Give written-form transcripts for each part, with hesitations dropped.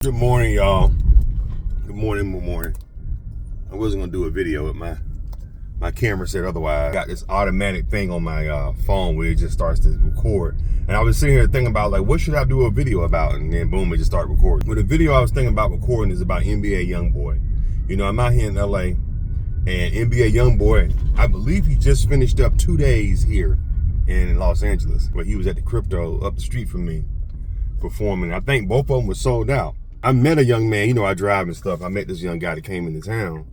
Good morning, y'all. Good morning. I wasn't gonna do a video with my camera said otherwise. I got this automatic thing on my phone where it just starts to record. And I was sitting here thinking about, like, what should I do a video about? And then boom, it just started recording. Well, the video I was thinking about recording is about NBA Youngboy. You know, I'm out here in LA, and NBA Youngboy, I believe he just finished up 2 days here in Los Angeles, where he was at the Crypto up the street from me performing. I think both of them were sold out. I met a young man, you know, I drive and stuff. I met this young guy that came into town,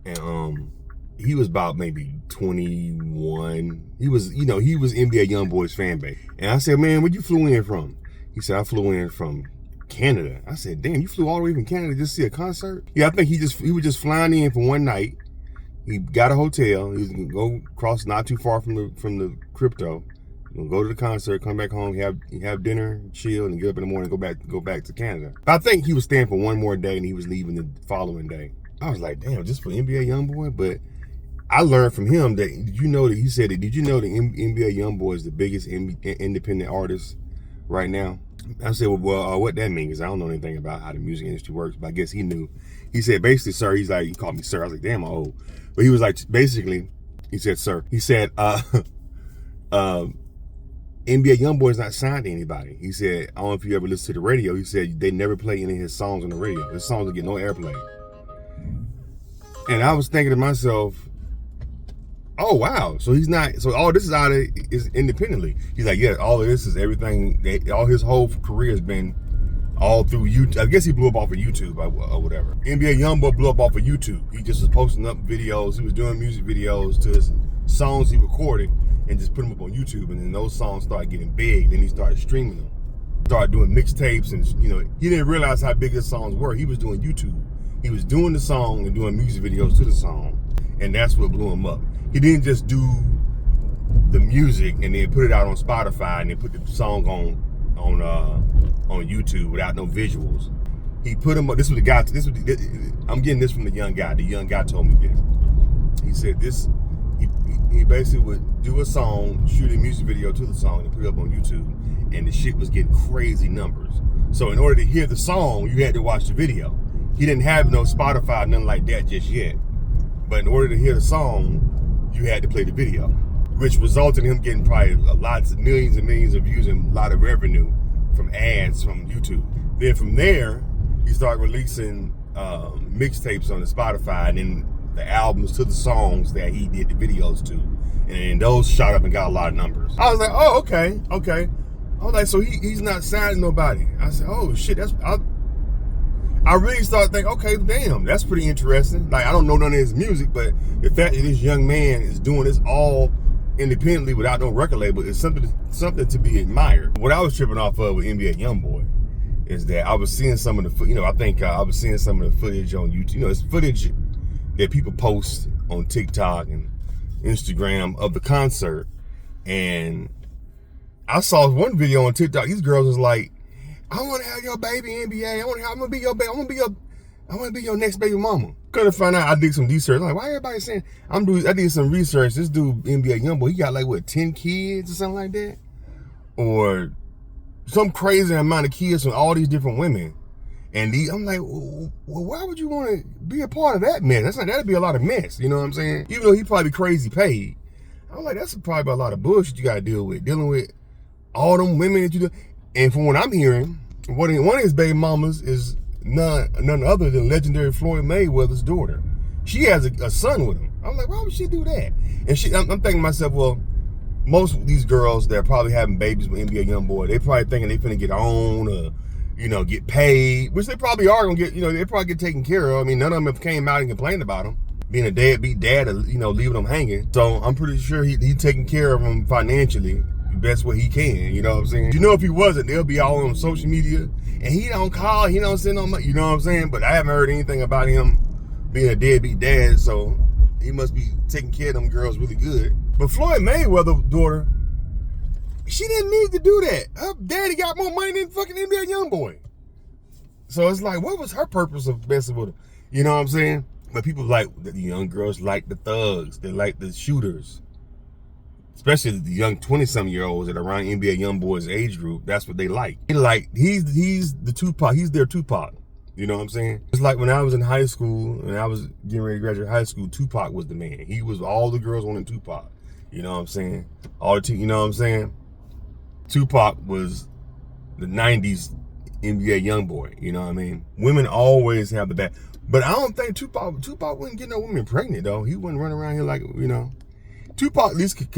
and he was about maybe 21. He was NBA Youngboy's fan base. And I said, man, where you flew in from? He said, I flew in from Canada. I said, damn, you flew all the way from Canada just to see a concert? Yeah, I think he was just flying in for one night. He got a hotel. He was gonna go across not too far from the Crypto. Go to the concert, come back home, have dinner, chill, and get up in the morning, go back to Canada. I think he was staying for one more day, and he was leaving the following day. I was like, damn, just for NBA Youngboy? But I learned from him that, did you know that NBA Youngboy is the biggest independent artist right now? I said, well, what that means? I don't know anything about how the music industry works, but I guess he knew. He said, basically, sir, he called me sir. I was like, damn, I'm old. But he was like, basically, he said, sir. He said, NBA Youngboy's not signed to anybody. He said, I don't know if you ever listen to the radio. He said they never play any of his songs on the radio. His songs don't get no airplay. And I was thinking to myself, oh wow, so he's not. So all this is independently. He's like, yeah, all of this is everything. All his whole career has been all through YouTube. I guess he blew up off of YouTube or whatever. NBA Youngboy blew up off of YouTube. He just was posting up videos. He was doing music videos to his songs he recorded and just put them up on YouTube, and then those songs started getting big. Then he started streaming them, started doing mixtapes, and he didn't realize how big his songs were. He was doing YouTube. He was doing the song and doing music videos to the song, and that's what blew him up. He didn't just do the music and then put it out on Spotify and then put the song on YouTube without no visuals. He put them up. This was the guy. I'm getting this from the young guy. The young guy told me this. He said this. He basically would do a song, shoot a music video to the song, and put it up on YouTube, and the shit was getting crazy numbers. So in order to hear the song, you had to watch the video. He didn't have no Spotify, nothing like that just yet. But in order to hear the song, you had to play the video, which resulted in him getting probably millions and millions of views and a lot of revenue from ads from YouTube. Then from there, he started releasing mixtapes on the Spotify, and then the albums to the songs that he did the videos to, and those shot up and got a lot of numbers. I was like, oh, okay. I was like, so he's not signing nobody. I said, oh shit, I really started thinking, okay, damn, that's pretty interesting. Like, I don't know none of his music, but the fact that this young man is doing this all independently without no record label is something to be admired. What I was tripping off of with NBA Youngboy is that I was seeing some of the, I was seeing some of the footage on YouTube. It's footage that people post on TikTok and Instagram of the concert. And I saw one video on TikTok. These girls was like, I want to have your baby NBA. I want to be your baby. I want to be your next baby mama. Couldn't find out. I did some research. I'm like, why everybody saying I did some research. This dude, NBA Youngboy, he got like, what, 10 kids or something like that? Or some crazy amount of kids from all these different women. And I'm like, well, why would you want to be a part of that mess? That'd be a lot of mess, you know what I'm saying? Even though he probably crazy paid. I'm like, that's probably a lot of bullshit you got to dealing with all them women that you do. And from what I'm hearing, one of his baby mamas is none other than legendary Floyd Mayweather's daughter. She has a son with him. I'm like, why would she do that? And I'm thinking to myself, well, most of these girls that are probably having babies with NBA Youngboy, they probably thinking they finna get on or, get paid, which they probably are gonna get, they probably get taken care of. I mean, none of them have came out and complained about him being a deadbeat dad, or, leaving them hanging. So I'm pretty sure he's taking care of them financially the best way he can, you know what I'm saying? If he wasn't, they'll be all on social media, and he don't call, he don't send no money, you know what I'm saying? But I haven't heard anything about him being a deadbeat dad, so he must be taking care of them girls really good. But Floyd Mayweather's daughter, she didn't need to do that. Her daddy got more money than fucking NBA Youngboy. So it's like, what was her purpose of messing with him? You know what I'm saying? But people like, the young girls like the thugs. They like the shooters. especially the young 20-something-year-olds that are around NBA young boys age group. That's what they like. He's the Tupac. He's their Tupac. You know what I'm saying? It's like when I was in high school and I was getting ready to graduate high school, Tupac was the man. He was all the girls wanted Tupac. You know what I'm saying? You know what I'm saying? Tupac was the 90s NBA young boy. You know what I mean? Women always have the back. But I don't think Tupac wouldn't get no women pregnant though. He wouldn't run around here like, you know. Tupac at least could